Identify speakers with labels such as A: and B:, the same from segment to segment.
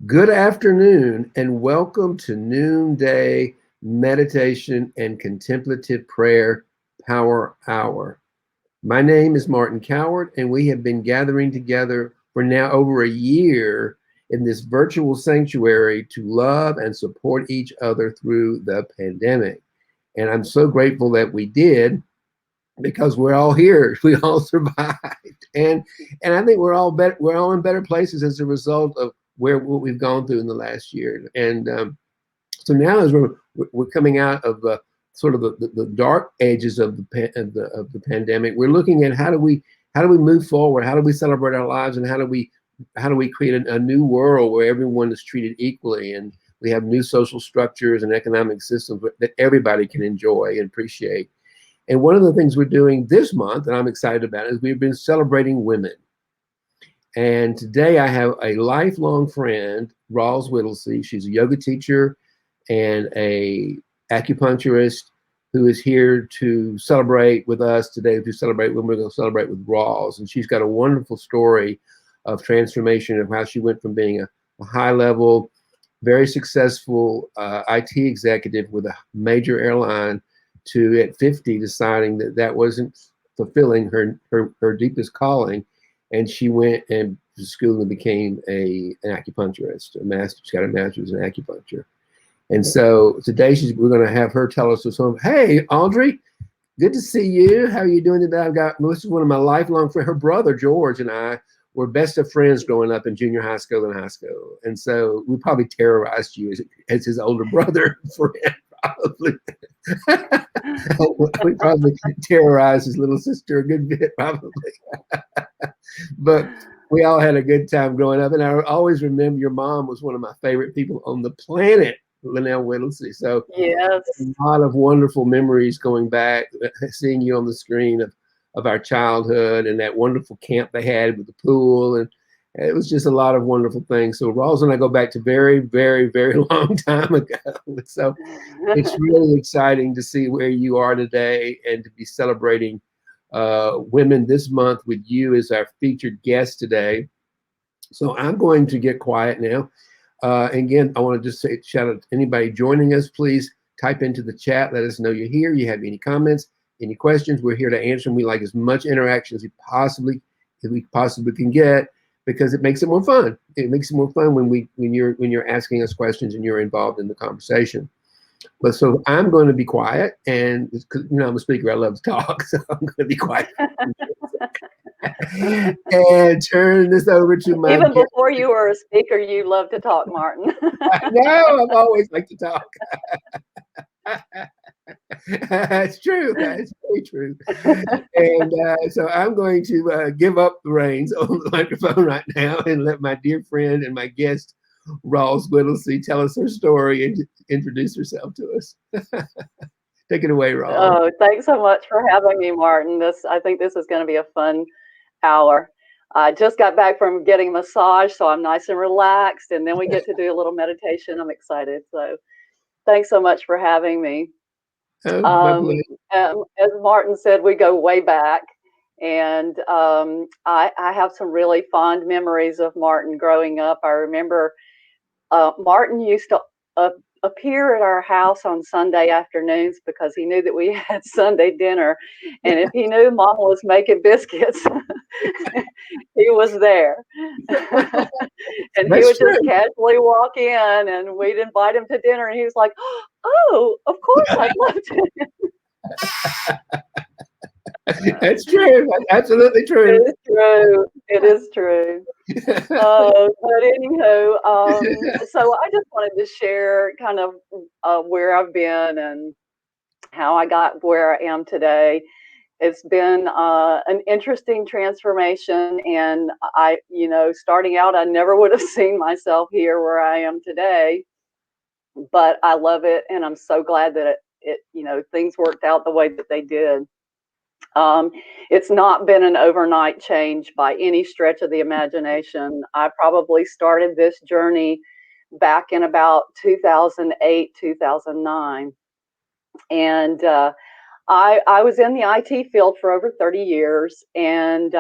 A: Good afternoon, and welcome to Noonday Meditation and Contemplative Prayer Power Hour. My name is Martin Coward, and we have been gathering together for now over a year in this virtual sanctuary to love and support each other through the pandemic. And I'm so grateful that we did because we're all here. We all survived. And I think we're all in better places as a result of what we've gone through in the last year. And so now as we're coming out of the sort of the dark edges of the pandemic, we're looking at how do we move forward? How do we celebrate our lives, and how do we create a new world where everyone is treated equally, and we have new social structures and economic systems that everybody can enjoy and appreciate. And one of the things we're doing this month, and I'm excited about, is we've been celebrating women. And today I have a lifelong friend, Rawls Whittlesey. She's a yoga teacher and a acupuncturist who is here to celebrate with us today. To celebrate when we're going to celebrate with Rawls. And she's got a wonderful story of transformation of how she went from being a high-level, very successful IT executive with a major airline to at 50 deciding that wasn't fulfilling her deepest calling, and she went and to school and became an acupuncturist, She's got a master's in acupuncture. And so today we're going to have her tell us some. Hey, Audrey, good to see you. How are you doing today? This is one of my lifelong friends. Her brother George and I were best of friends growing up in junior high school and high school, and so we probably terrorized you as his older brother friend. Probably. We probably terrorized his little sister a good bit, probably. But we all had a good time growing up. And I always remember your mom was one of my favorite people on the planet, Linnell Whittlesey. So
B: yes,
A: a lot of wonderful memories going back, seeing you on the screen of our childhood and that wonderful camp they had with the pool. And it was just a lot of wonderful things. So Rawls and I go back to very, very, very long time ago. So it's really exciting to see where you are today and to be celebrating women this month with you as our featured guest today. So I'm going to get quiet now. Again, I want to just say, shout out to anybody joining us. Please type into the chat. Let us know you're here. You have any comments, any questions. We're here to answer them. We like as much interaction as we possibly can get, because it makes it more fun. It makes it more fun when you're asking us questions and you're involved in the conversation. But so I'm going to be quiet, and because I'm a speaker, I love to talk, so I'm going to be quiet. And turn this over to my
B: even guest. Before you were a speaker, you love to talk, Martin.
A: No, I've always liked to talk. That's true. That's very true. And so I'm going to give up the reins on the microphone right now and let my dear friend and my guest, Rawls Whittlesey, tell us her story and introduce herself to us. Take it away, Rawls.
B: Oh, thanks so much for having me, Martin. I think this is going to be a fun hour. I just got back from getting a massage, so I'm nice and relaxed, and then we get to do a little meditation. I'm excited. So thanks so much for having me. As Martin said, we go way back, and I have some really fond memories of Martin growing up. I remember Martin used to appear at our house on Sunday afternoons because he knew that we had Sunday dinner, and if he knew Mama was making biscuits, he was there. And he would just casually walk in, and we'd invite him to dinner, and he was like, "Oh, of course, I'd love to."
A: That's true. That's absolutely true.
B: It is true. It is true. But anywho, so I just wanted to share kind of where I've been and how I got where I am today. It's been an interesting transformation, and starting out, I never would have seen myself here where I am today, but I love it, and I'm so glad that it things worked out the way that they did. It's not been an overnight change by any stretch of the imagination. I probably started this journey back in about 2008, 2009. And I was in the IT field for over 30 years. And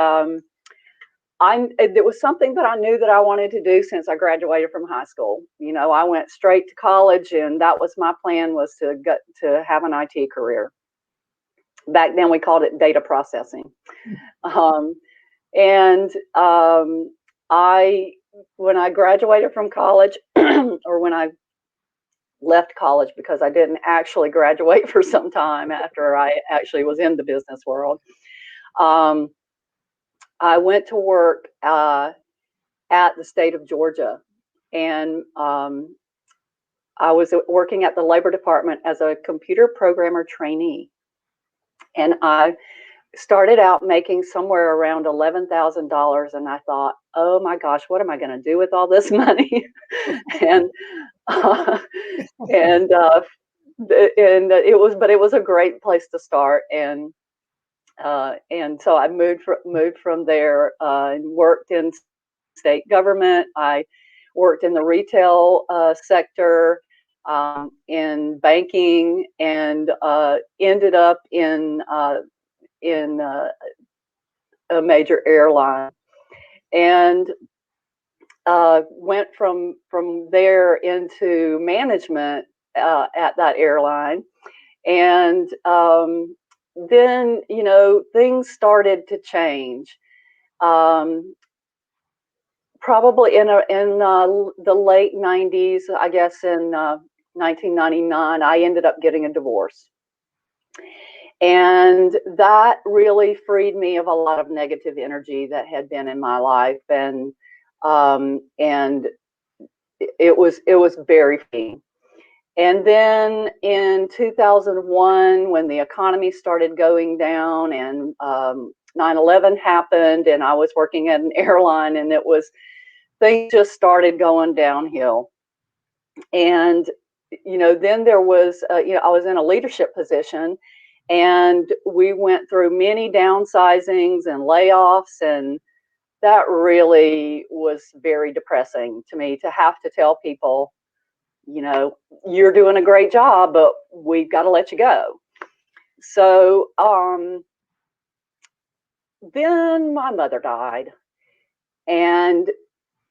B: it was something that I knew that I wanted to do since I graduated from high school. I went straight to college, and that was my plan, was to have an IT career. Back then we called it data processing. Um, and when I graduated from college, or when I left college, because I didn't actually graduate for some time after I actually was in the business world, um, I went to work at the state of Georgia, and I was working at the labor department as a computer programmer trainee, and I started out making somewhere around $11,000, and I thought, oh my gosh, what am I going to do with all this money? and uh, and it was a great place to start, and so I moved from there, and worked in state government. I worked in the retail sector, in banking, and ended up in a major airline, and went from there into management at that airline. And then things started to change. Um, Probably in the late 90s, I guess in 1999, I ended up getting a divorce. And that really freed me of a lot of negative energy that had been in my life. And it was very freeing. And then in 2001, when the economy started going down, and 9/11 happened, and I was working at an airline, and things just started going downhill. And then there was I was in a leadership position, and we went through many downsizings and layoffs, and that really was very depressing to me, to have to tell people, you're doing a great job, but we've got to let you go. So then my mother died, and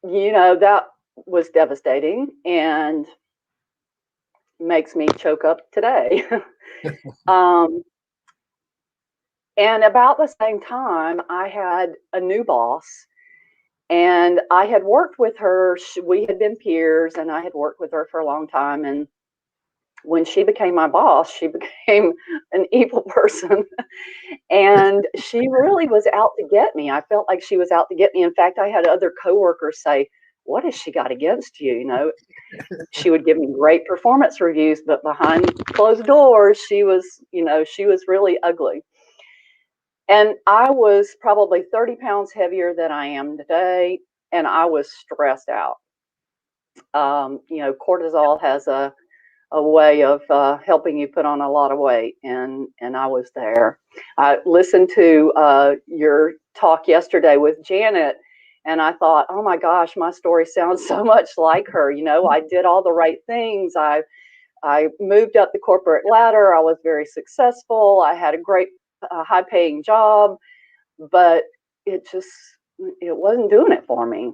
B: that was devastating, and makes me choke up today. um, and about the same time, I had a new boss, and I had worked with her. We had been peers, and I had worked with her for a long time. And when she became my boss, she became an evil person. And she really was out to get me. I felt like she was out to get me. In fact, I had other coworkers say, "What has she got against you?" She would give me great performance reviews, but behind closed doors, she was really ugly. And I was probably 30 pounds heavier than I am today, and I was stressed out. Cortisol has a way of helping you put on a lot of weight, and I was there. I listened to your talk yesterday with Janet, and I thought, oh my gosh, my story sounds so much like her. I did all the right things. I moved up the corporate ladder. I was very successful. I had a great high-paying job, but it wasn't doing it for me.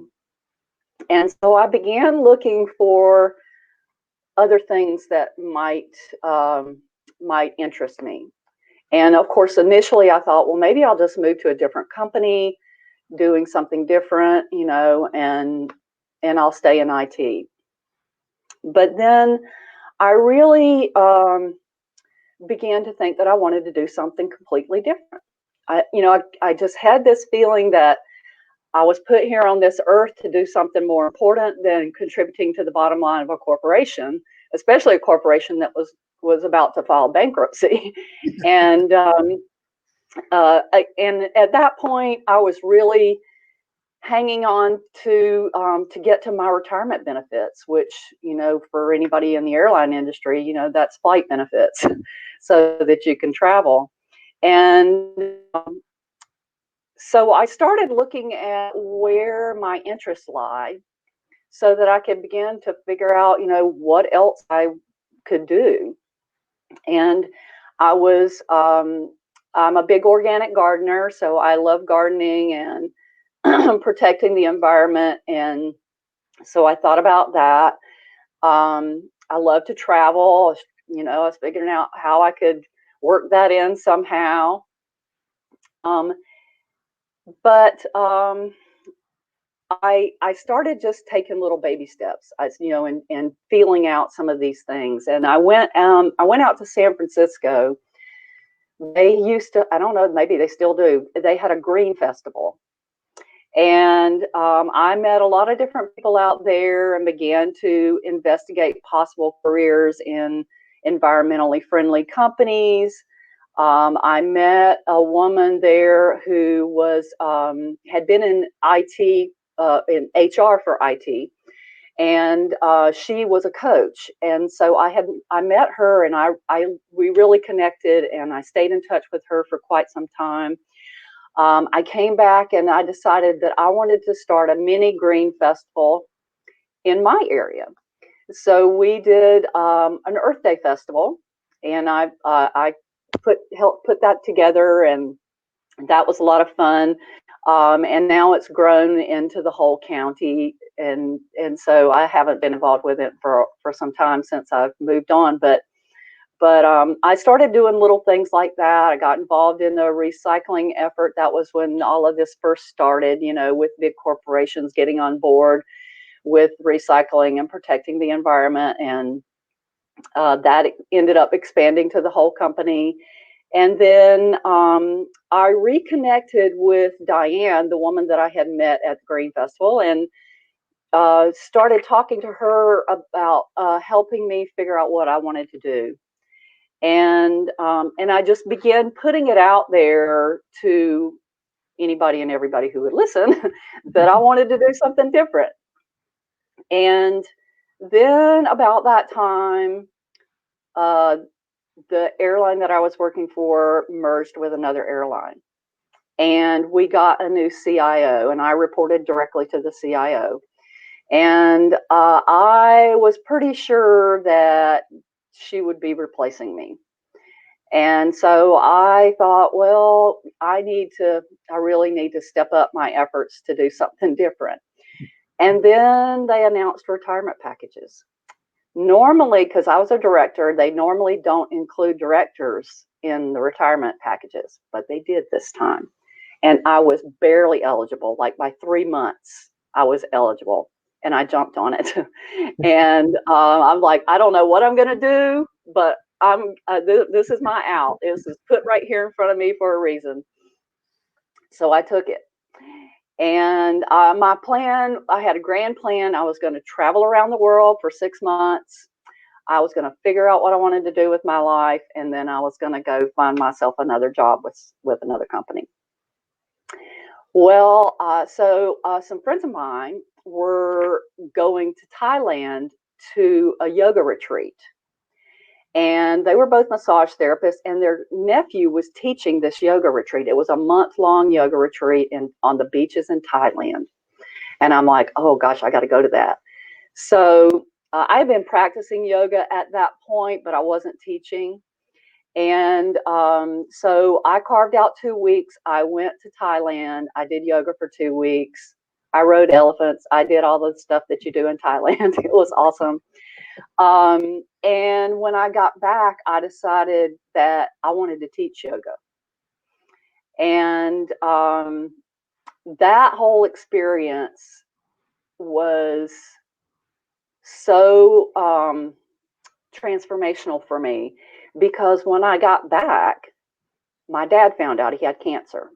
B: And so I began looking for other things that might interest me. And of course, initially I thought, well, maybe I'll just move to a different company, doing something different, and I'll stay in IT. But then I really began to think that I wanted to do something completely different. I just had this feeling that I was put here on this earth to do something more important than contributing to the bottom line of a corporation, especially a corporation that was about to file bankruptcy. and and at that point, I was really hanging on to get to my retirement benefits, which, for anybody in the airline industry, that's flight benefits, so that you can travel. And so I started looking at where my interests lie, so that I could begin to figure out, what else I could do. And I was, I'm a big organic gardener, so I love gardening, and protecting the environment. And so I thought about that. I love to travel. I was figuring out how I could work that in somehow. But I started just taking little baby steps, and feeling out some of these things. And I went out to San Francisco. They used to, I don't know, maybe they still do. They had a green festival. And I met a lot of different people out there and began to investigate possible careers in environmentally friendly companies. I met a woman there who had been in IT, in HR for IT, and she was a coach. And so I met her, and we really connected, and I stayed in touch with her for quite some time. I came back and I decided that I wanted to start a mini green festival in my area. So we did an Earth Day festival, and I helped put that together, and that was a lot of fun. And now it's grown into the whole county, and so I haven't been involved with it for some time since I've moved on, but I started doing little things like that. I got involved in the recycling effort. That was when all of this first started, with big corporations getting on board with recycling and protecting the environment. And that ended up expanding to the whole company. And then I reconnected with Diane, the woman that I had met at the Green Festival, and started talking to her about helping me figure out what I wanted to do. And I just began putting it out there to anybody and everybody who would listen that I wanted to do something different. And then about that time, the airline that I was working for merged with another airline, and we got a new CIO, and I reported directly to the CIO. And I was pretty sure that she would be replacing me. And so I thought, well, I really need to step up my efforts to do something different. And then they announced retirement packages. Normally, because I was a director, they normally don't include directors in the retirement packages, but they did this time. And I was barely eligible. Like by 3 months, I was eligible, and I jumped on it. And I'm like, I don't know what I'm going to do, but this is my out. This is put right here in front of me for a reason. So I took it. And my plan, I had a grand plan. I was going to travel around the world for 6 months. I was going to figure out what I wanted to do with my life, and then I was going to go find myself another job with another company. Well, so some friends of mine were going to Thailand to a yoga retreat. And they were both massage therapists, and their nephew was teaching this yoga retreat. It was a month-long yoga retreat on the beaches in Thailand. And I'm like, oh gosh, I got to go to that. So I had been practicing yoga at that point, but I wasn't teaching. And so I carved out 2 weeks. I went to Thailand. I did yoga for 2 weeks. I rode elephants. I did all the stuff that you do in Thailand. It was awesome. And when I got back, I decided that I wanted to teach yoga. And that whole experience was so transformational for me, because when I got back, my dad found out he had cancer.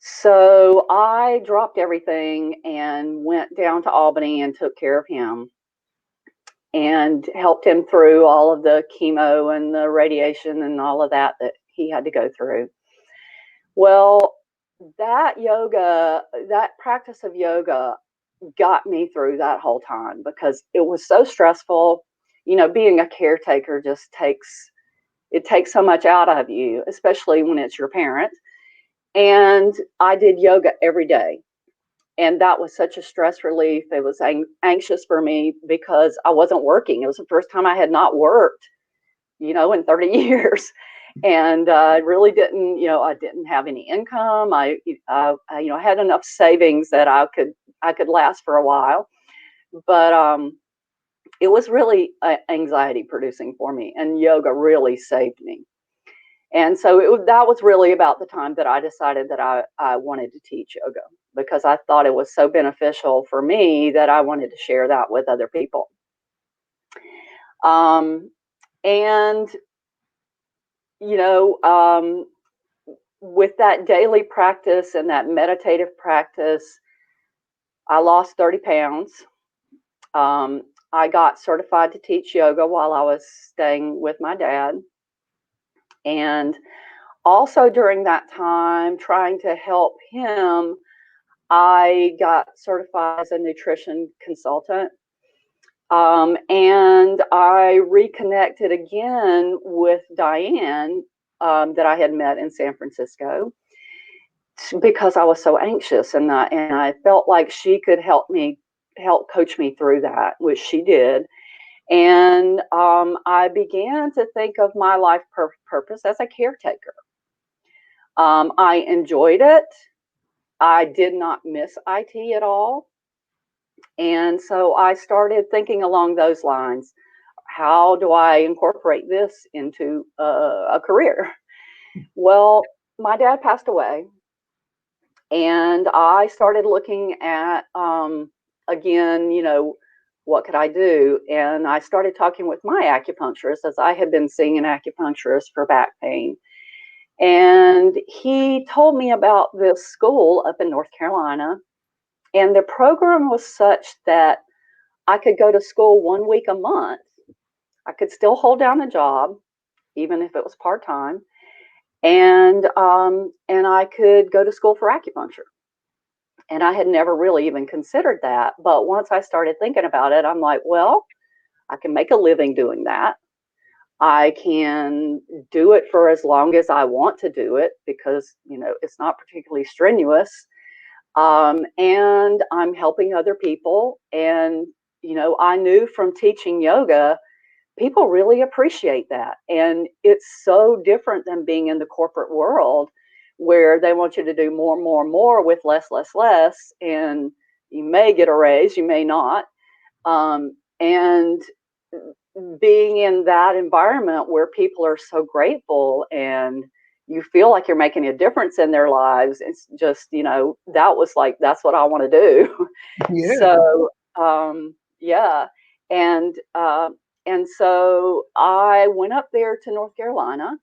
B: So I dropped everything and went down to Albany and took care of him and helped him through all of the chemo and the radiation and all of that he had to go through. Well, that practice of yoga got me through that whole time, because it was so stressful. Being a caretaker just takes so much out of you, especially when it's your parent. And I did yoga every day. And that was such a stress relief. It was anxious for me because I wasn't working. It was the first time I had not worked, in 30 years. And I really didn't, I didn't have any income. I had enough savings that I could last for a while, but it was really anxiety producing for me, and yoga really saved me. And so that was really about the time that I decided that I wanted to teach yoga, because I thought it was so beneficial for me that I wanted to share that with other people. And, you know, with that daily practice and that meditative practice, I lost 30 pounds. I got certified to teach yoga while I was staying with my dad. And also during that time, trying to help him, I got certified as a nutrition consultant. And I reconnected again with Diane, that I had met in San Francisco, because I was so anxious, and I felt like she could help coach me through that, which she did. And I began to think of my life purpose as a caretaker. I enjoyed it. I did not miss IT at all. And so I started thinking along those lines. How do I incorporate this into a career? Well, my dad passed away, and I started looking at, again, what could I do? And I started talking with my acupuncturist, as I had been seeing an acupuncturist for back pain. And he told me about this school up in North Carolina. And the program was such that I could go to school 1 week a month. I could still hold down a job, even if it was part-time. And I could go to school for acupuncture. And I had never really even considered that. But once I started thinking about it, I'm like, well, I can make a living doing that. I can do it for as long as I want to do it, because, it's not particularly strenuous. And I'm helping other people. And, I knew from teaching yoga, people really appreciate that. And it's so different than being in the corporate world, where they want you to do more, more, more with less, less, less. And you may get a raise, you may not. And being in that environment where people are so grateful and you feel like you're making a difference in their lives, it's just, that was like, that's what I want to do.
A: Yeah.
B: So, yeah. And, so I went up there to North Carolina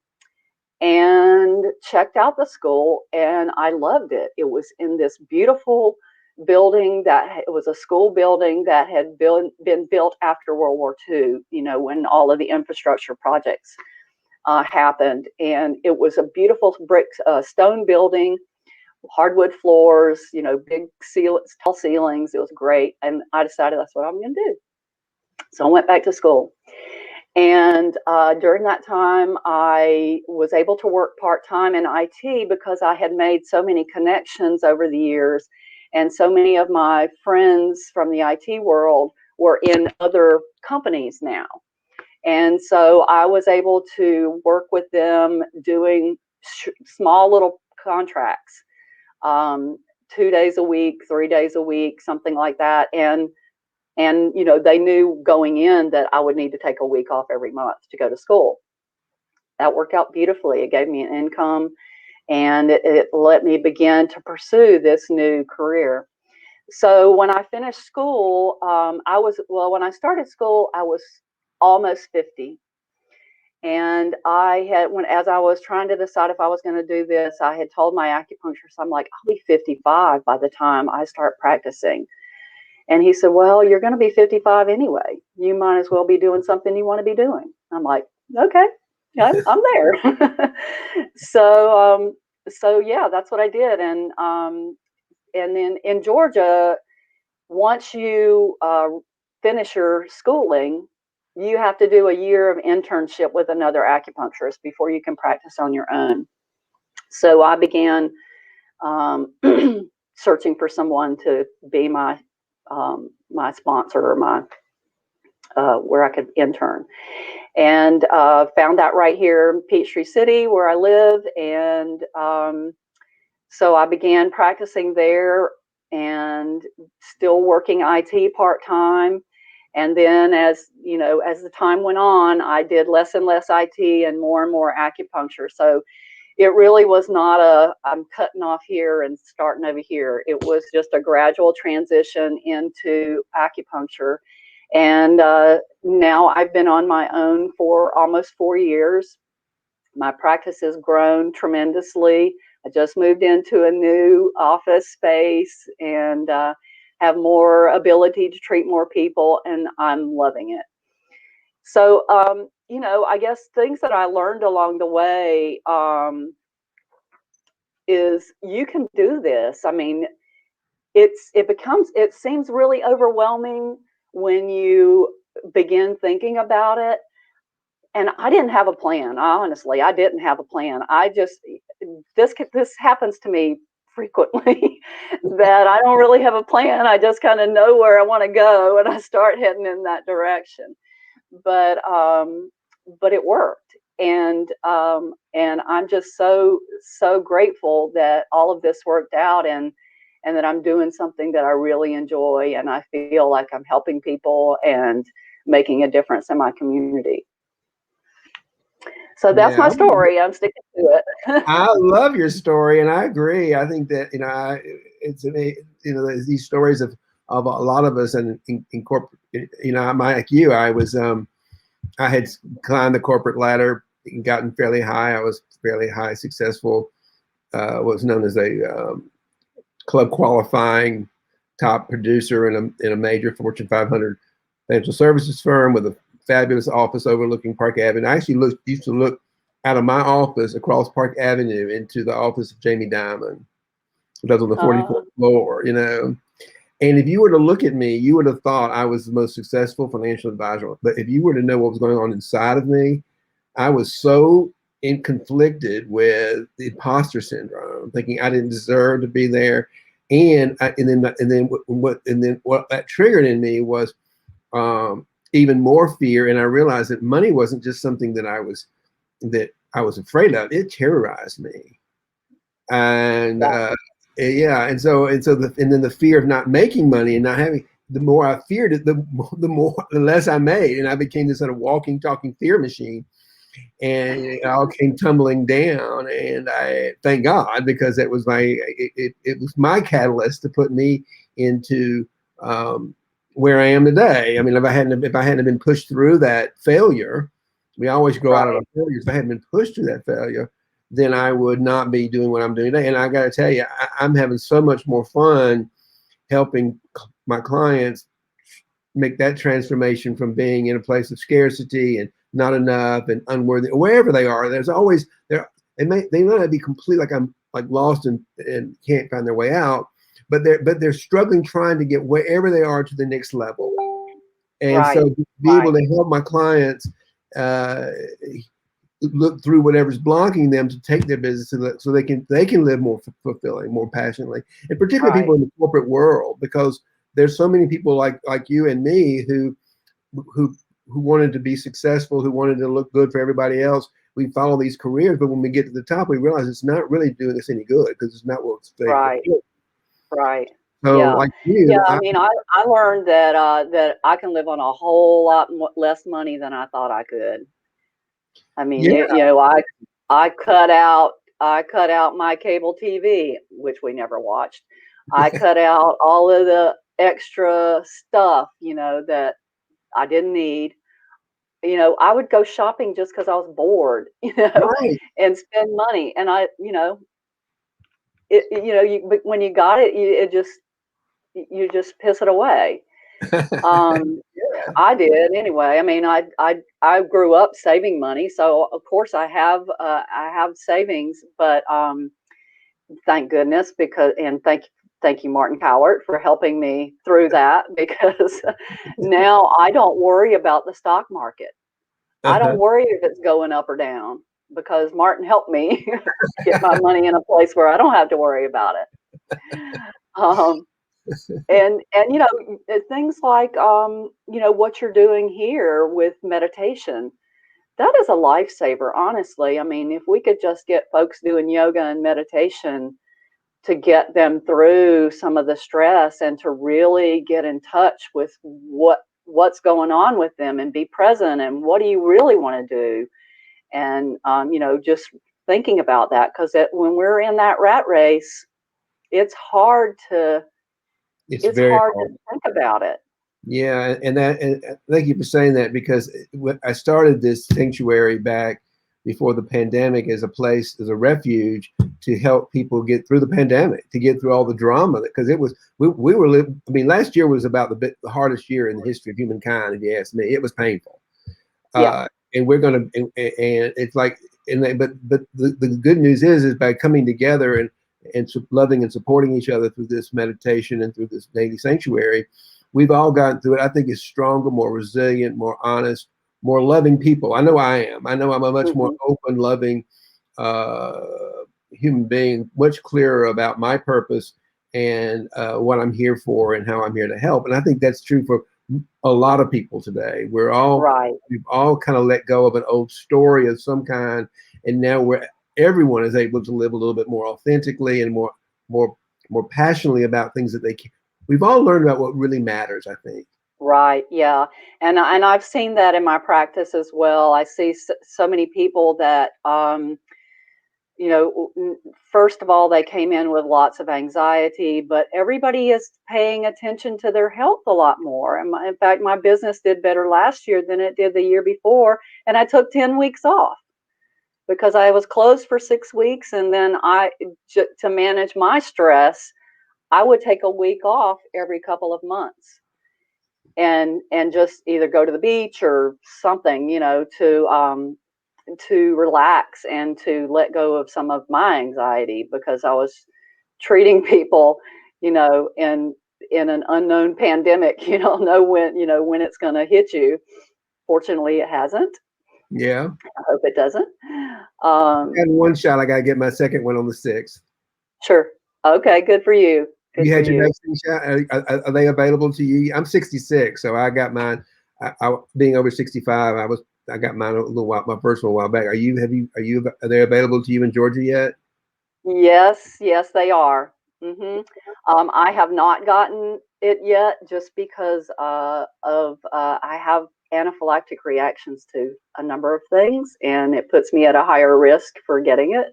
B: and checked out the school, and I loved it. It was in this beautiful building it was a school building that had been built after World War II, when all of the infrastructure projects happened. And it was a beautiful stone building, hardwood floors, big tall ceilings. It was great. And I decided that's what I'm going to do. So I went back to school. And during that time, I was able to work part-time in IT, because I had made so many connections over the years. And so many of my friends from the IT world were in other companies now. And so I was able to work with them doing small little contracts, 2 days a week, 3 days a week, something like that. And they knew going in that I would need to take a week off every month to go to school. That worked out beautifully. It gave me an income, and it let me begin to pursue this new career. So when I finished school, when I started school, I was almost 50. And as I was trying to decide if I was going to do this, I had told my acupuncturist, I'm like, I'll be 55 by the time I start practicing. And he said, well, you're going to be 55 anyway. You might as well be doing something you want to be doing. I'm like, okay, I'm there. So yeah, that's what I did. And then in Georgia, once you finish your schooling, you have to do a year of internship with another acupuncturist before you can practice on your own. So I began searching for someone to be my sponsor, or my where I could intern. and found that right here in Peachtree City where I live. And so I began practicing there and still working IT part-time. And then as you know, as the time went on, I did less and less IT and more acupuncture. So it really was not a I'm cutting off here and starting over here. It was just a gradual transition into acupuncture. And now I've been on my own for almost 4 years. My practice has grown tremendously. I just moved into a new office space and have more ability to treat more people, and I'm loving it. So, I guess things that I learned along the way is you can do this. I mean, it seems really overwhelming when you begin thinking about it. And I didn't have a plan. Honestly, I didn't have a plan. This happens to me frequently that I don't really have a plan. I just kind of know where I want to go and I start heading in that direction. But it worked, and I'm just so grateful that all of this worked out, and that I'm doing something that I really enjoy, and I feel like I'm helping people and making a difference in my community. So that's
A: Yeah,
B: my story. I'm sticking to it.
A: I love your story, and I agree. I think that it's there's these stories of a lot of us in corporate. I'm like you. I had climbed the corporate ladder and gotten fairly high. I was fairly high, successful. Was known as a club qualifying top producer in a major Fortune 500 financial services firm with a fabulous office overlooking Park Avenue. I actually used to look out of my office across Park Avenue into the office of Jamie Dimon, who was on the 44th floor, And if you were to look at me, you would have thought I was the most successful financial advisor. But if you were to know what was going on inside of me, I was so conflicted with the imposter syndrome, thinking I didn't deserve to be there. And then what that triggered in me was even more fear. And I realized that money wasn't just something that I was afraid of. It terrorized me. And yeah, and then the fear of not making money and not having, the more I feared it, the less I made, and I became this sort of walking, talking fear machine, and it all came tumbling down. And I thank God, because it was my catalyst to put me into where I am today. I mean, if I hadn't been pushed through that failure, we always grow out of our failures. If I hadn't been pushed through that failure, then I would not be doing what I'm doing today. And I got to tell you, I'm having so much more fun helping my clients make that transformation from being in a place of scarcity and not enough and unworthy, wherever they are. There's always they may not be complete, like I'm like lost and can't find their way out, but they're struggling, trying to get wherever they are to the next level. And so to be able to help my clients look through whatever's blocking them to take their business so they can live more fulfilling, more passionately, and particularly people in the corporate world, because there's so many people like you and me who wanted to be successful, who wanted to look good for everybody else. We follow these careers, but when we get to the top, we realize it's not really doing us any good, because it's not what's
B: Right.
A: So like you,
B: I mean, I learned that I can live on a whole lot less money than I thought I could. I mean, I cut out my cable TV, which we never watched. I cut out all of the extra stuff, that I didn't need. I would go shopping just because I was bored, and spend money. And but when you got it, you just piss it away. I did anyway. I mean, I grew up saving money, so of course I have savings. But thank goodness, and thank you, Martin Cowart, for helping me through that, because now I don't worry about the stock market. I don't worry if it's going up or down, because Martin helped me get my money in a place where I don't have to worry about it. And things like what you're doing here with meditation, that is a lifesaver, honestly. I mean, if we could just get folks doing yoga and meditation to get them through some of the stress and to really get in touch with what's going on with them and be present and what do you really want to do, and just thinking about that, because when we're in that rat race, it's hard to
A: It's
B: it's
A: very
B: hard to
A: hard.
B: think about it.
A: Yeah, and thank you for saying that, because when I started this sanctuary back before the pandemic as a place, as a refuge to help people get through the pandemic, to get through all the drama, because it was we were living. I mean, last year was about the hardest year in the history of humankind, if you ask me. It was painful,
B: Yeah.
A: and we're gonna and it's like but the good news is by coming together and loving and supporting each other through this meditation and through this daily sanctuary, we've all gotten through it. I think it's stronger, more resilient, more honest, more loving people. I know I am. I know I'm a much more
B: Hmm.
A: open, loving uh, human being, much clearer about my purpose and what I'm here for and how I'm here to help. And I think that's true for a lot of people today.
B: Right.
A: We've all kind of let go of an old story of some kind, and now everyone is able to live a little bit more authentically and more more passionately about things that we've all learned about what really matters, I think.
B: Right. Yeah. And I've seen that in my practice as well. I see so many people that first of all, they came in with lots of anxiety, but everybody is paying attention to their health a lot more. And in fact, my business did better last year than it did the year before. And I took 10 weeks off because I was closed for 6 weeks. And then to manage my stress, I would take a week off every couple of months and just either go to the beach or something, to relax and to let go of some of my anxiety, because I was treating people, in an unknown pandemic. You don't know when it's going to hit you. Fortunately, it hasn't.
A: Yeah.
B: I hope it doesn't.
A: I had one shot. I got to get my second one on the 6th.
B: Sure. Okay. Good for you. Good
A: You
B: for
A: had your
B: you.
A: vaccine shot? Are they available to you? I'm 66, so I got mine. Being over 65, I got mine a little while, my first one a while back. Are they available to you in Georgia yet?
B: Yes, yes, they are. Hmm. I have not gotten it yet, just because I have anaphylactic reactions to a number of things, and it puts me at a higher risk for getting it.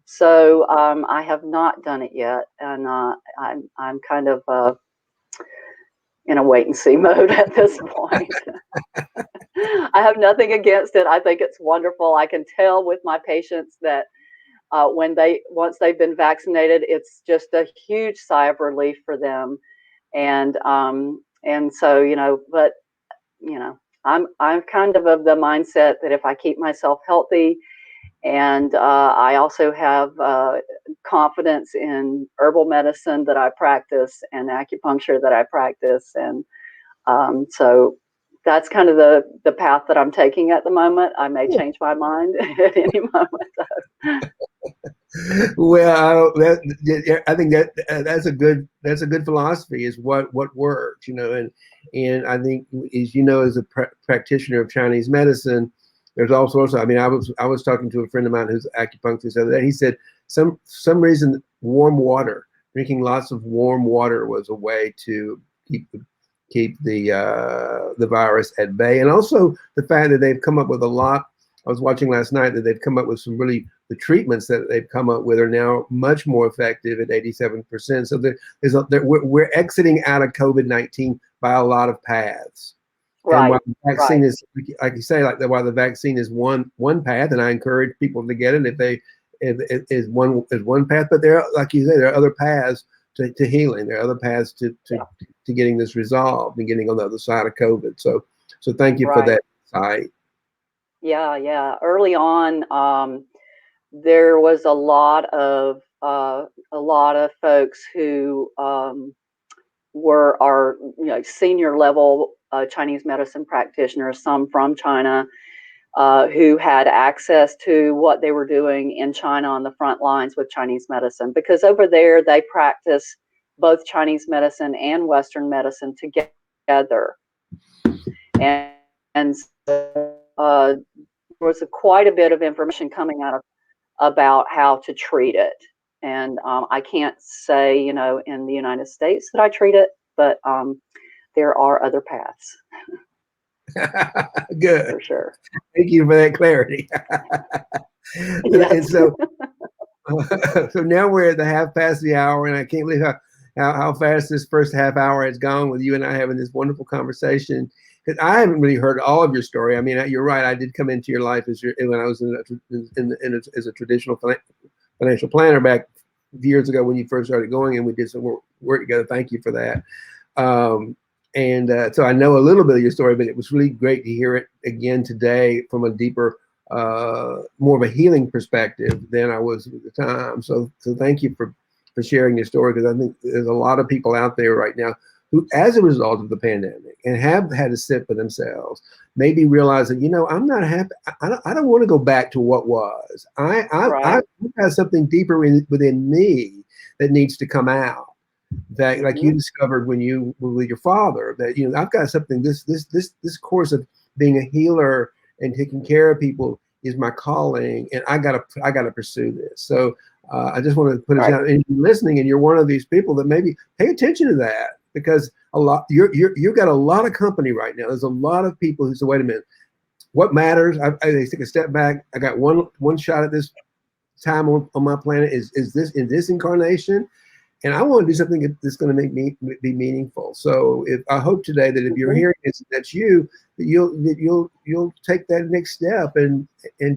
B: So I have not done it yet, and I'm kind of in a wait and see mode at this point. I have nothing against it. I think it's wonderful. I can tell with my patients that once they've been vaccinated, it's just a huge sigh of relief for them. And so, but I'm kind of the mindset that if I keep myself healthy, and I also have confidence in herbal medicine that I practice and acupuncture that I practice, and so that's kind of the path that I'm taking at the moment. I may change my mind at any moment.
A: Well, I think that's a good philosophy. Is what works, and I think, as as a practitioner of Chinese medicine, there's all sorts of. I mean, I was talking to a friend of mine who's an acupuncturist the other day. He said some reason warm water, drinking lots of warm water, was a way to keep the virus at bay, and also the fact that they've come up with a lot. I was watching last night that they've come up with some really the treatments that they've come up with are now much more effective at 87%. So we're exiting out of COVID-19 by a lot of paths. And
B: Right,
A: while the vaccine
B: right,
A: is, like you say, while the vaccine is one path, and I encourage people to get it if they is one path, but there are, like you say, there are other paths to healing. There are other paths
B: yeah,
A: to getting this resolved and getting on the other side of COVID. So thank you for
B: right.
A: that insight.
B: Yeah, yeah. Early on, there was a lot of folks who were our senior level Chinese medicine practitioners, some from China, who had access to what they were doing in China on the front lines with Chinese medicine, because over there they practice both Chinese medicine and Western medicine together. And uh, was quite a bit of information coming out of about how to treat it. And I can't say, you know, in the United States that I treat it, but there are other paths
A: Good.
B: for sure.
A: Thank you for that clarity. And
B: Yes.
A: so, so now we're at the half past the hour, and I can't believe how fast this first half hour has gone with you and I having this wonderful conversation. Because I haven't really heard all of your story. I mean, you're right. I did come into your life when I was as a traditional financial planner back years ago when you first started going, and we did some work together. Thank you for that. So I know a little bit of your story, but it was really great to hear it again today from a deeper, more of a healing perspective than I was at the time. So thank you for sharing your story, because I think there's a lot of people out there right now who, as a result of the pandemic, and have had to sit for themselves, maybe realizing, you know, I'm not happy. I don't want to go back to what was. I've got something deeper within me that needs to come out. That, like you discovered when you were with your father, that, you know, I've got something. This course of being a healer and taking care of people is my calling, and I gotta pursue this. So I just want to put it out. And you're listening, and you're one of these people that maybe pay attention to that, because you've got a lot of company right now. There's a lot of people who say, wait a minute, what matters? They take a step back. I got one shot at this time on my planet. Is this in this incarnation? And I want to do something that's going to make me be meaningful. So I hope today that if you're hearing this, that's you, that you'll take that next step and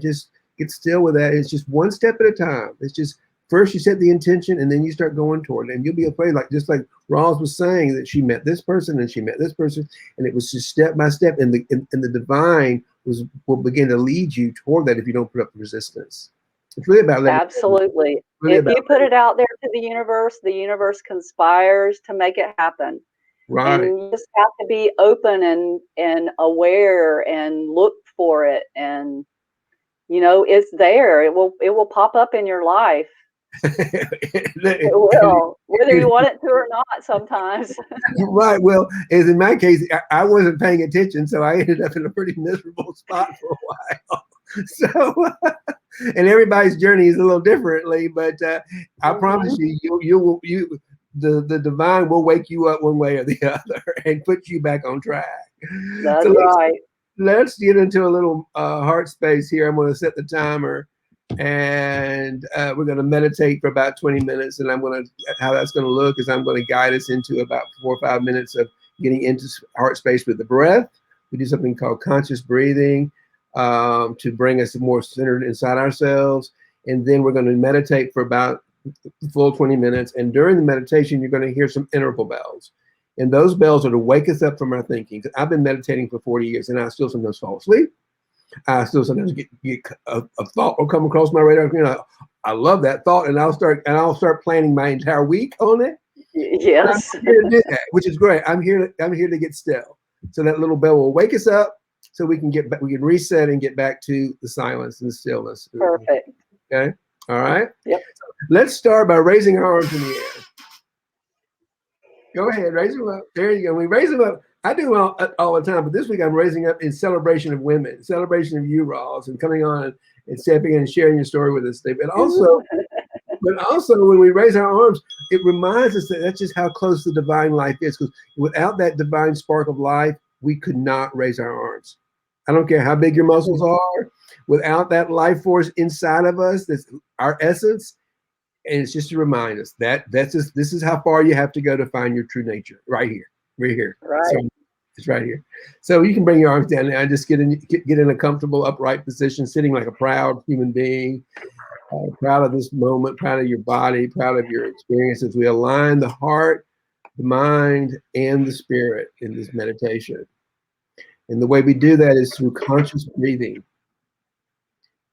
A: just get still with that. It's just one step at a time. It's just, first you set the intention, and then you start going toward it. And you'll be afraid, just like Rawls was saying, that she met this person and she met this person, and it was just step by step. And the divine will begin to lead you toward that if you don't put up the resistance. It's really about letting
B: Absolutely.
A: Really
B: if you put it out there to the universe conspires to make it happen.
A: Right.
B: And you just have to be open and aware and look for it. And, you know, it's there. It will pop up in your life. It will, whether you want it to or not sometimes.
A: Right. Well, as in my case, I wasn't paying attention, so I ended up in a pretty miserable spot for a while. So, and everybody's journey is a little differently, but I promise you, the divine will wake you up one way or the other and put you back on track.
B: That's right.
A: Let's get into a little heart space here. I'm going to set the timer, and we're going to meditate for about 20 minutes. And how that's going to look is I'm going to guide us into about 4 or 5 minutes of getting into heart space with the breath. We do something called conscious breathing to bring us more centered inside ourselves. And then we're going to meditate for about the full 20 minutes. And during the meditation, you're going to hear some interval bells. And those bells are to wake us up from our thinking. I've been meditating for 40 years, and I still sometimes fall asleep. I still sometimes get a thought will come across my radar. You know, I love that thought, and I'll start planning my entire week on it.
B: Yes,
A: I'm here to do that, which is great. I'm here to get still. So that little bell will wake us up, so we can reset and get back to the silence and the stillness.
B: Perfect.
A: Okay. All right.
B: Yep.
A: Let's start by raising our arms in the air. Go ahead, raise them up. There you go. We raise them up. I do all the time, but this week I'm raising up in celebration of women, celebration of you, Rawls, and coming on and stepping in and sharing your story with us. But also when we raise our arms, it reminds us that that's just how close the divine life is. Because without that divine spark of life, we could not raise our arms. I don't care how big your muscles are. Without that life force inside of us, that's our essence. And it's just to remind us that this is how far you have to go to find your true nature. Right here.
B: Right.
A: So it's right here. So you can bring your arms down and just get in a comfortable upright position, sitting like a proud human being, proud of this moment, proud of your body, proud of your experiences. We align the heart, the mind, and the spirit in this meditation. And the way we do that is through conscious breathing.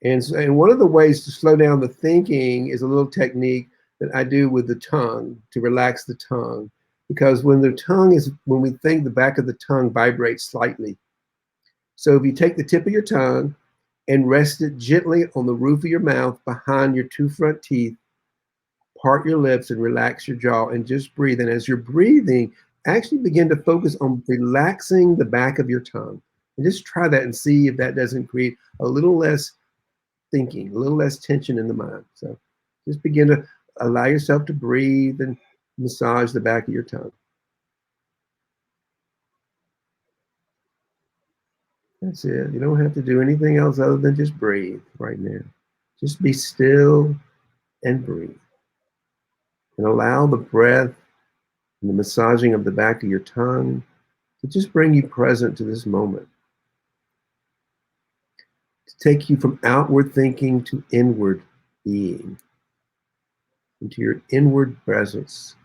A: And one of the ways to slow down the thinking is a little technique that I do with the tongue to relax the tongue. Because when we think, the back of the tongue vibrates slightly. So if you take the tip of your tongue and rest it gently on the roof of your mouth behind your 2 front teeth, part your lips and relax your jaw and just breathe. And as you're breathing, actually begin to focus on relaxing the back of your tongue. And just try that and see if that doesn't create a little less thinking, a little less tension in the mind. So just begin to allow yourself to breathe and massage the back of your tongue. That's it. You don't have to do anything else other than just breathe right now. Just be still and breathe. And allow the breath and the massaging of the back of your tongue to just bring you present to this moment, to take you from outward thinking to inward being, into your inward presence.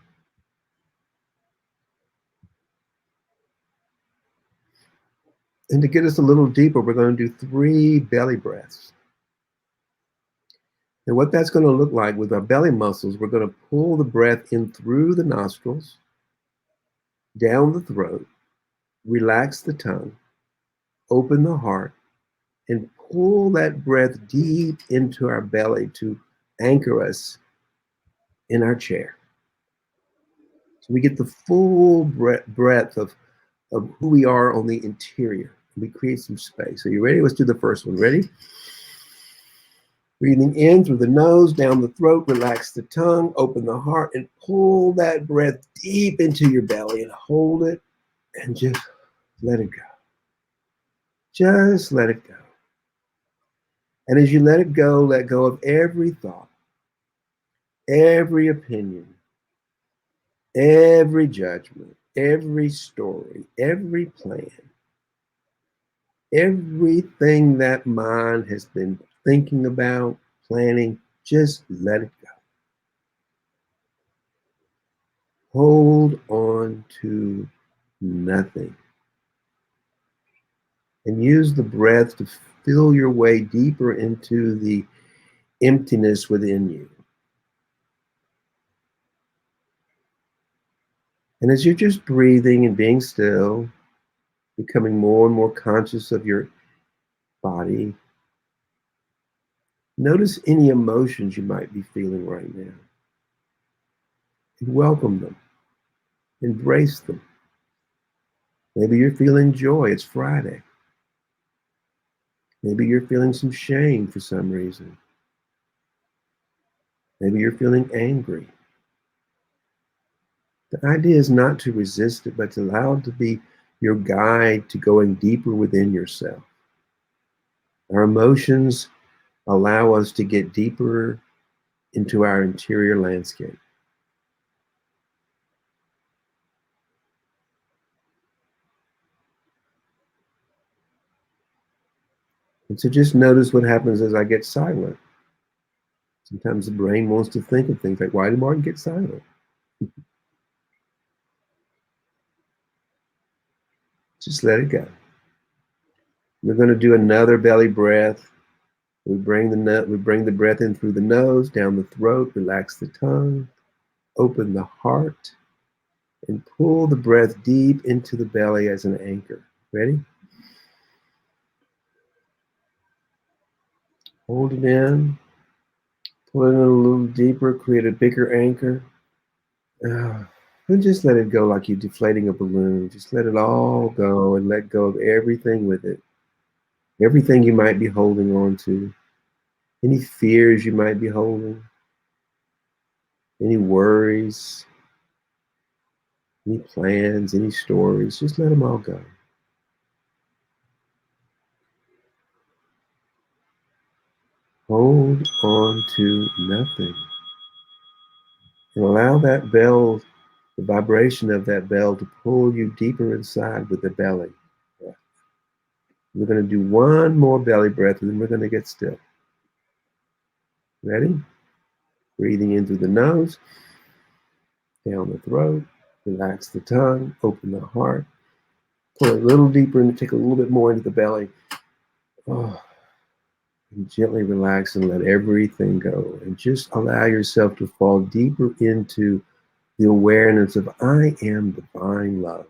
A: And to get us a little deeper, we're going to do 3 belly breaths. And what that's going to look like with our belly muscles, we're going to pull the breath in through the nostrils, down the throat, relax the tongue, open the heart, and pull that breath deep into our belly to anchor us in our chair. So we get the full breadth of who we are on the interior. We create some space. So you ready? Let's do the first one. Ready? Breathing in through the nose, down the throat, relax the tongue, open the heart, and pull that breath deep into your belly and hold it and just let it go. Just let it go. And as you let go of every thought, every opinion, every judgment, every story, every plan, everything that mind has been thinking about, planning, just let it go. Hold on to nothing. And use the breath to feel your way deeper into the emptiness within you. And as you're just breathing and being still, becoming more and more conscious of your body, notice any emotions you might be feeling right now. And welcome them. Embrace them. Maybe you're feeling joy. It's Friday. Maybe you're feeling some shame for some reason. Maybe you're feeling angry. The idea is not to resist it, but to allow it to be your guide to going deeper within yourself. Our emotions allow us to get deeper into our interior landscape. And so just notice what happens as I get silent. Sometimes the brain wants to think of things like, why did Martin get silent? Just let it go. We're going to do another belly breath. We bring the breath in through the nose, down the throat, relax the tongue, open the heart, and pull the breath deep into the belly as an anchor. Ready? Hold it in, pull it in a little deeper, create a bigger anchor. And just let it go like you're deflating a balloon. Just let it all go and let go of everything with it. Everything you might be holding on to. Any fears you might be holding. Any worries. Any plans, any stories. Just let them all go. Hold on to nothing. And allow that bell, the vibration of that bell, to pull you deeper inside with the belly breath. We're going to do one more belly breath and then we're going to get still. Ready? Breathing in through the nose, down the throat, relax the tongue, open the heart, pull it a little deeper and take a little bit more into the belly. Oh, and gently relax and let everything go. And just allow yourself to fall deeper into the awareness of I am divine love.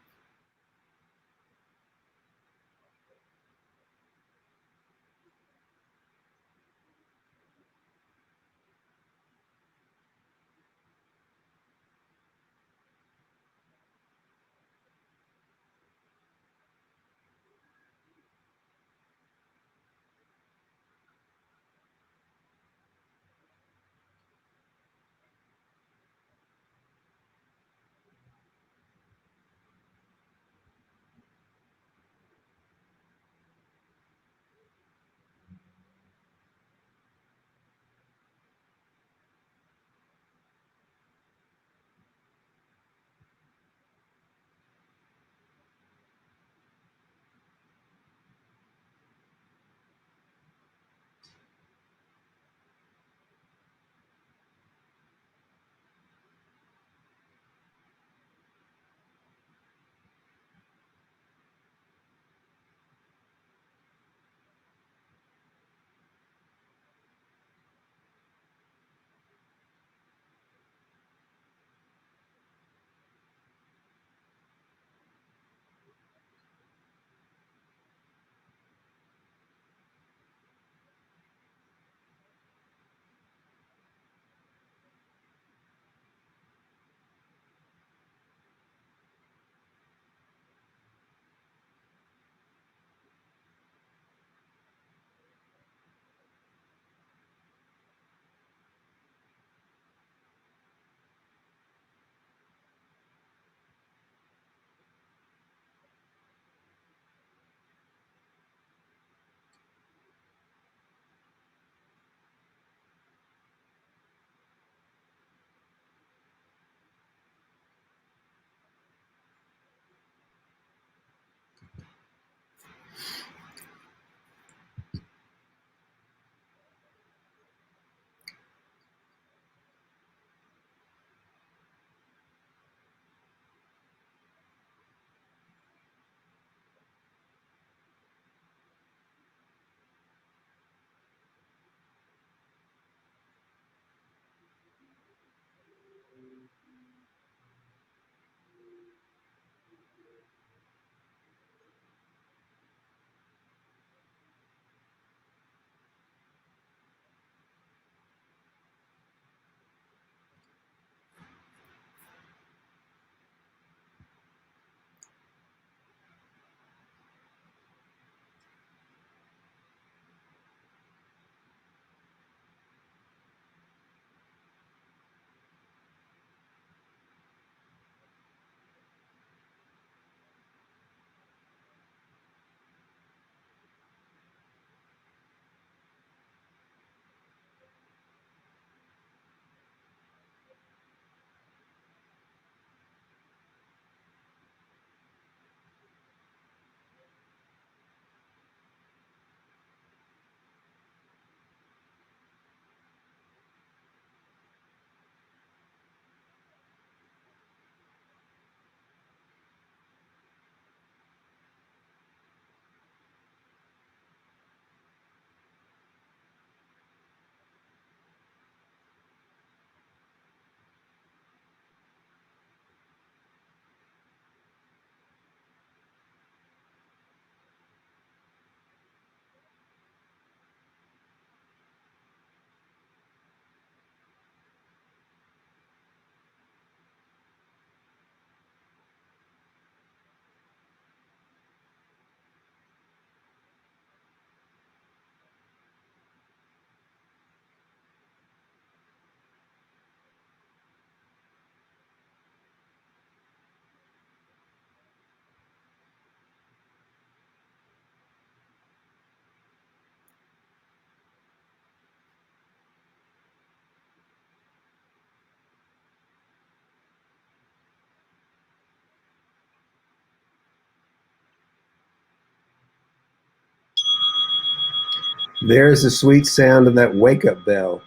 A: There is the sweet sound of that wake-up bell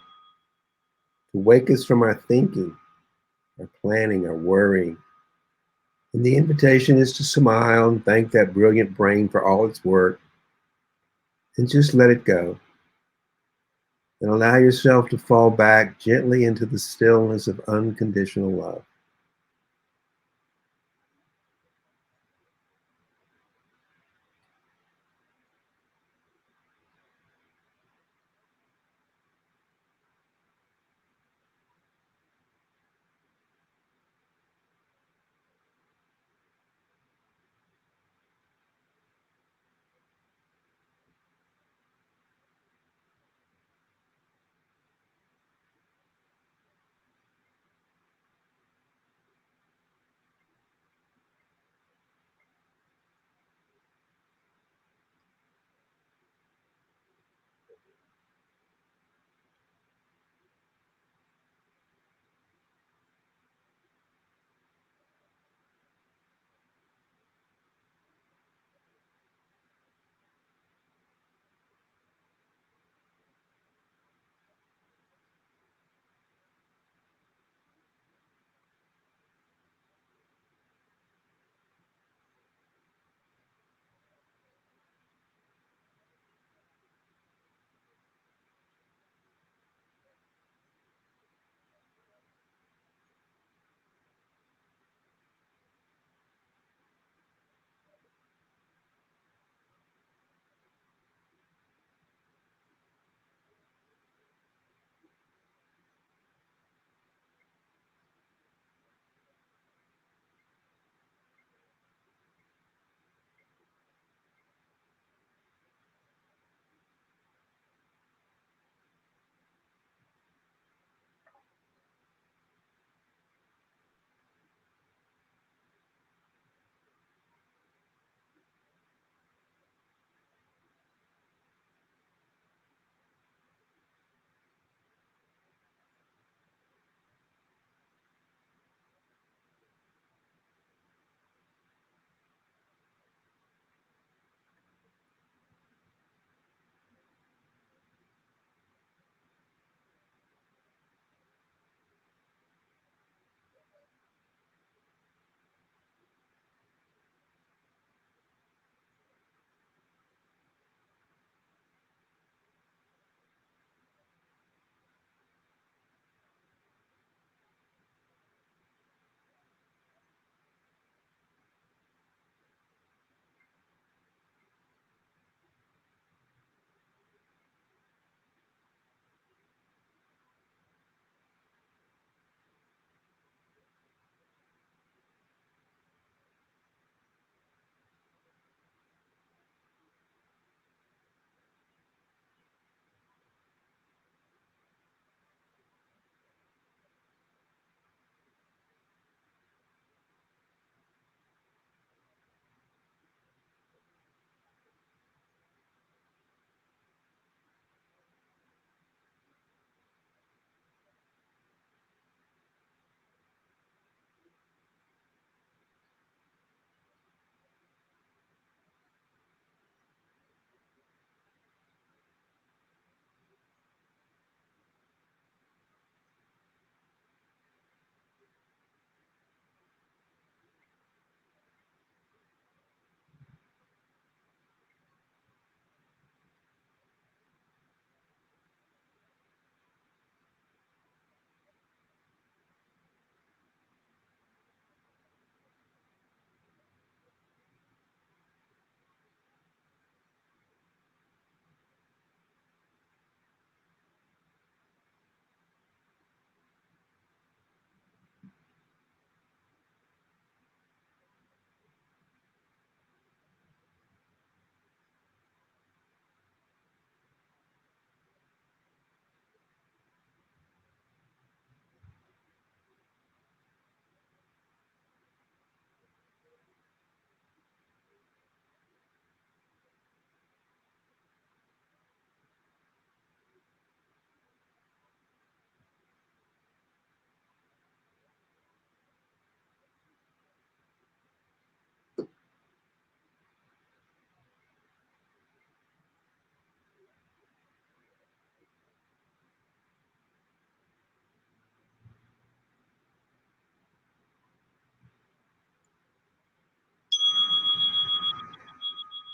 A: to wake us from our thinking, our planning, our worrying. And the invitation is to smile and thank that brilliant brain for all its work and just let it go. And allow yourself to fall back gently into the stillness of unconditional love.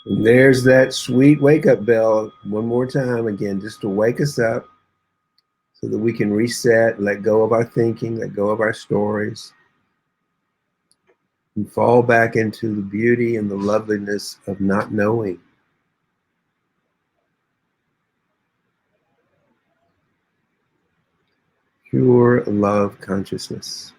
A: And there's that sweet wake-up bell one more time again, just to wake us up so that we can reset, let go of our thinking, let go of our stories, and fall back into the beauty and the loveliness of not knowing. Pure love consciousness.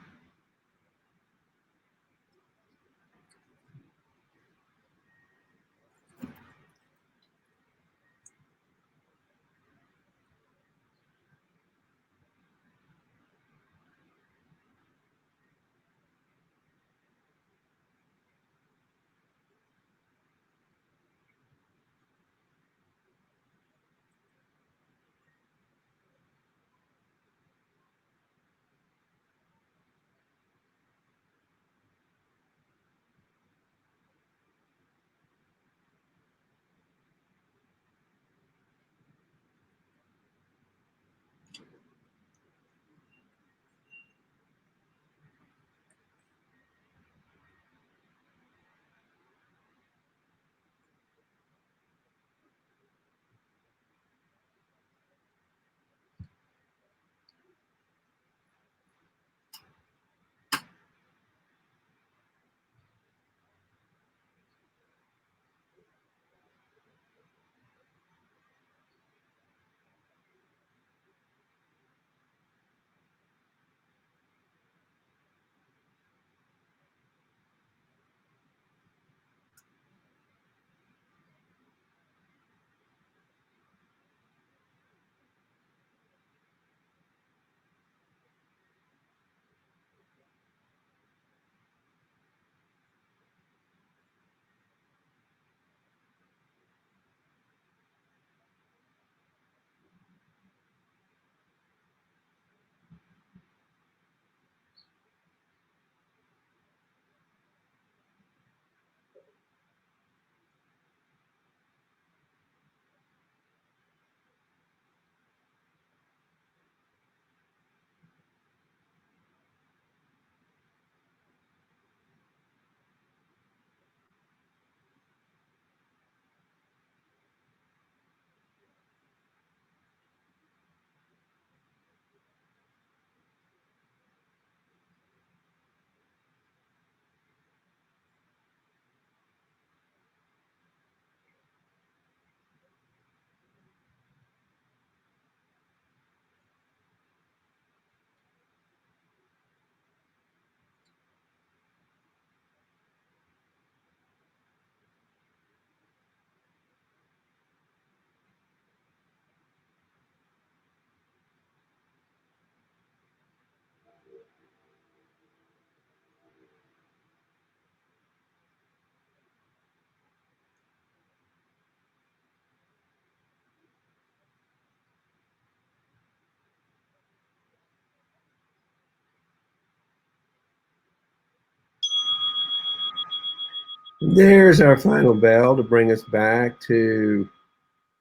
A: There's our final bell to bring us back to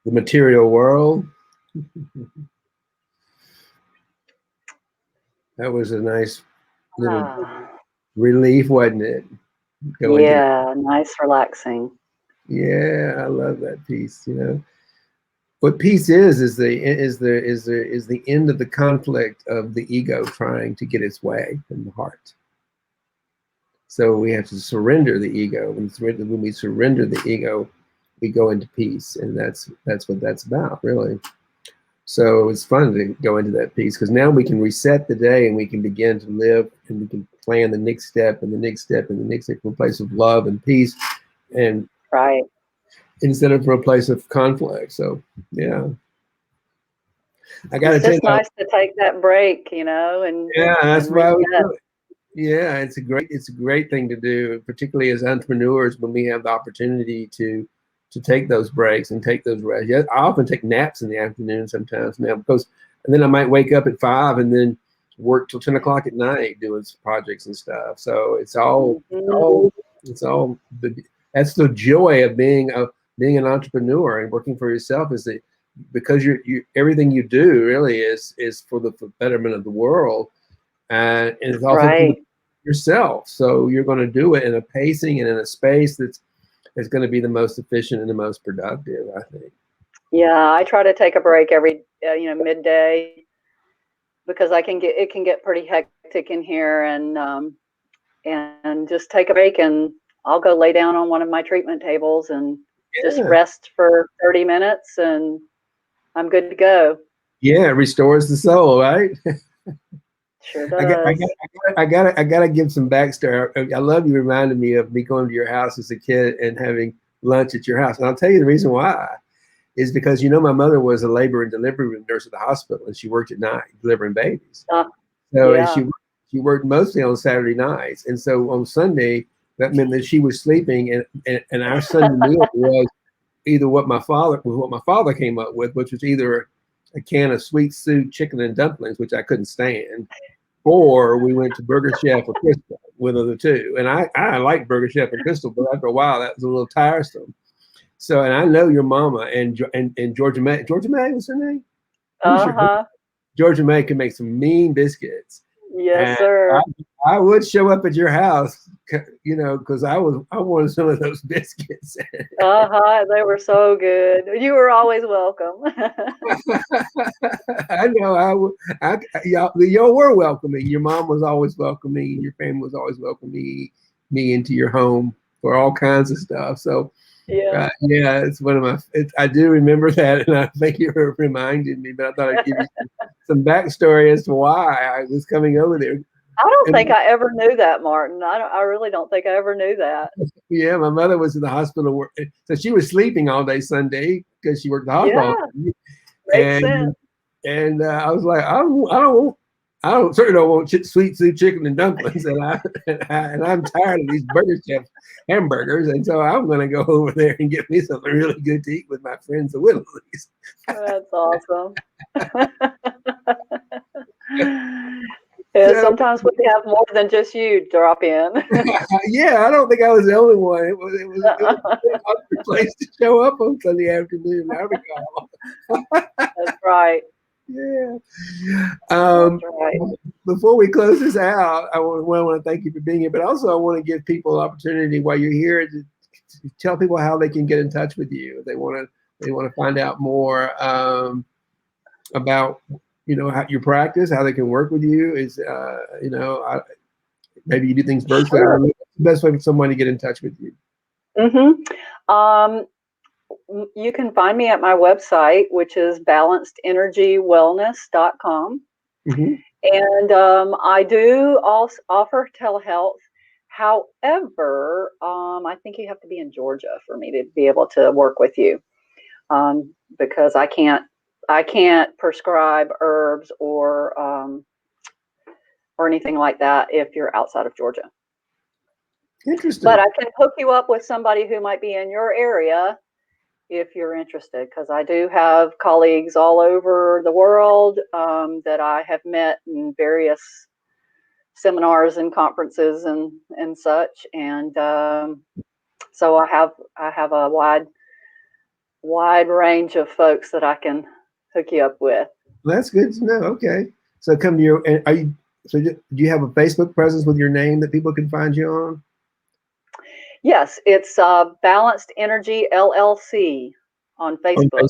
A: the material world. That was a nice little relief, wasn't it?
B: Yeah, nice, relaxing.
A: Yeah, I love that piece. You know, what peace is the end of the conflict of the ego trying to get its way in the heart. So we have to surrender the ego. When we surrender the ego, we go into peace, and that's what that's about, really. So it's fun to go into that piece because now we can reset the day and we can begin to live and we can plan the next step and the next step and the next step from a place of love and peace, and
B: right,
A: instead of from a place of conflict. So yeah, I got to
B: it's
A: tell you,
B: just nice to take that break, you know, and
A: yeah, that's why we
B: reset.
A: do it. Yeah, it's a great thing to do, particularly as entrepreneurs when we have the opportunity to take those breaks and take those rests. Yeah, I often take naps in the afternoon sometimes now because, and then I might wake up at 5 and then work till 10 o'clock at night doing projects and stuff. So it's all that's the joy of being an entrepreneur and working for yourself, is that because you everything you do really is for the betterment of the world, and it's also for
B: right.
A: yourself. So you're going to do it in a pacing and in a space is going to be the most efficient and the most productive, I think.
B: Yeah, I try to take a break every midday, because it can get pretty hectic in here, and just take a break, and I'll go lay down on one of my treatment tables and just
A: Yeah.
B: rest for 30 minutes, and I'm good to go.
A: Yeah, it restores the soul, right?
B: Sure
A: I got, I
B: does.
A: got, I gotta give some backstory. I love you reminding me of me going to your house as a kid and having lunch at your house. And I'll tell you the reason why is because, my mother was a labor and delivery room nurse at the hospital, and she worked at night delivering babies. So, and
B: Yeah.
A: she worked mostly on Saturday nights. And so on Sunday, that meant that she was sleeping, and our Sunday meal was either what my father came up with, which was either a can of sweet soup, chicken, and dumplings, which I couldn't stand, or we went to Burger Chef or Crystal, one of the two. And I like Burger Chef and Crystal, but after a while that was a little tiresome. So, and I know your mama and Georgia May. Georgia May was her name?
B: Uh-huh.
A: Georgia May can make some mean biscuits.
B: Yes,
A: And
B: sir.
A: I would show up at your house, because I wanted some of those biscuits.
B: Uh-huh. They were so good. You were always welcome.
A: I know. Y'all were welcoming. Your mom was always welcoming, and your family was always welcoming me into your home for all kinds of stuff. So,
B: Yeah.
A: yeah, it's one of my. I do remember that, and I think you reminded me. But I thought I'd give you some backstory as to why I was coming over there.
B: I don't think I ever knew that, Martin. I really don't think I ever knew that.
A: Yeah, my mother was in the hospital, so she was sleeping all day Sunday because she worked the
B: Yeah,
A: hospital.
B: makes sense.
A: And I was like, certainly don't want sweet soup, chicken, and dumplings, and I'm tired of these Burger Chef hamburgers, and so I'm going to go over there and get me something really good to eat with my friends the Whittleseys.
B: That's awesome. Yeah,
A: So,
B: sometimes we have more than just you drop in.
A: yeah, I don't think I was the only one. It was a awkward place to show up on Sunday afternoon. I recall.
B: That's right.
A: Yeah.
B: That's right.
A: Before we close this out, I want to thank you for being here, but also I want to give people an opportunity while you're here to tell people how they can get in touch with you if they want to find out more about how your practice, how they can work with you. Is maybe you do things virtually.
B: Sure.
A: What's the best way for someone to get in touch with you?
B: You can find me at my website, which is balancedergywellness.com. And I do also offer telehealth. However, I think you have to be in Georgia for me to be able to work with you, because I can't prescribe herbs or anything like that if you're outside of Georgia.
A: Interesting.
B: But I can hook you up with somebody who might be in your area if you're interested, because I do have colleagues all over the world that I have met in various seminars and conferences and such, and so I have a wide range of folks that I can hook you up with.
A: Well, that's good to know. Okay, so come to your. So do you have a Facebook presence with your name that people can find you on?
B: Yes, it's Balanced Energy LLC on Facebook.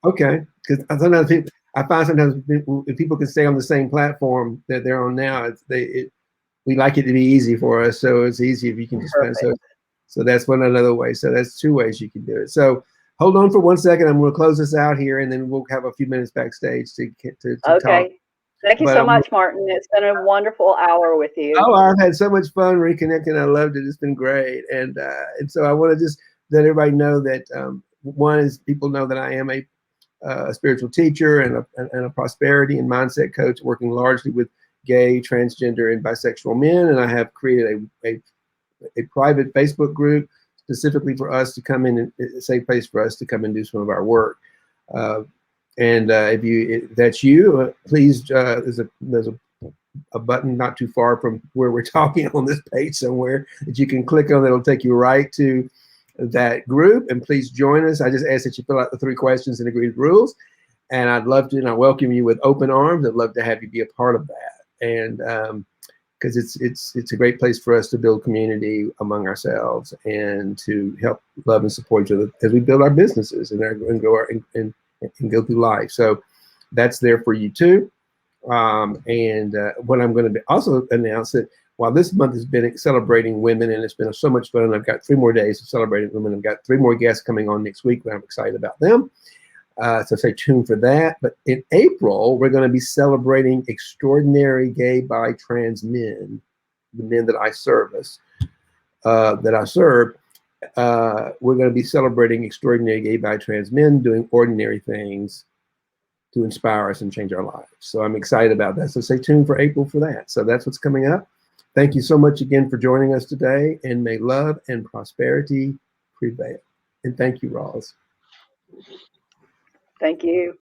A: Okay, because sometimes I find sometimes if people can stay on the same platform that they're on now, we like it to be easy for us, so it's easy if you can just find. So that's another way. So that's two ways you can do it. So hold on for 1 second. I'm going to close this out here, and then we'll have a few minutes backstage to talk.
B: Thank you so much, Martin. It's been a wonderful hour with you.
A: Oh, I've had so much fun reconnecting. I loved it. It's been great. And so I want to just let everybody know that one is people know that I am a spiritual teacher and a prosperity and mindset coach working largely with gay, transgender, and bisexual men. And I have created a private Facebook group specifically for us to come in, and a safe place for us to come and do some of our work. And if that's you, please, there's a button not too far from where we're talking on this page somewhere that you can click on. That'll take you right to that group, and please join us. I just ask that you fill out the 3 questions and agree to the rules, and I'd love to, and I welcome you with open arms. I'd love to have you be a part of that, and because it's a great place for us to build community among ourselves and to help love and support each other as we build our businesses and go through life. So that's there for you too. And what I'm going to also announce that while this month has been celebrating women and it's been so much fun, I've got 3 more days of celebrating women. I've got 3 more guests coming on next week, and I'm excited about them. So stay tuned for that. But in April, we're going to be celebrating extraordinary gay, bi, trans men, the men that I service, that I serve. We're going to be celebrating extraordinary gay, bi, trans men doing ordinary things to inspire us and change our lives. So I'm excited about that. So stay tuned for April for that. So that's what's coming up. Thank you so much again for joining us today, and may love and prosperity prevail. And thank you, Rawls.
B: Thank you.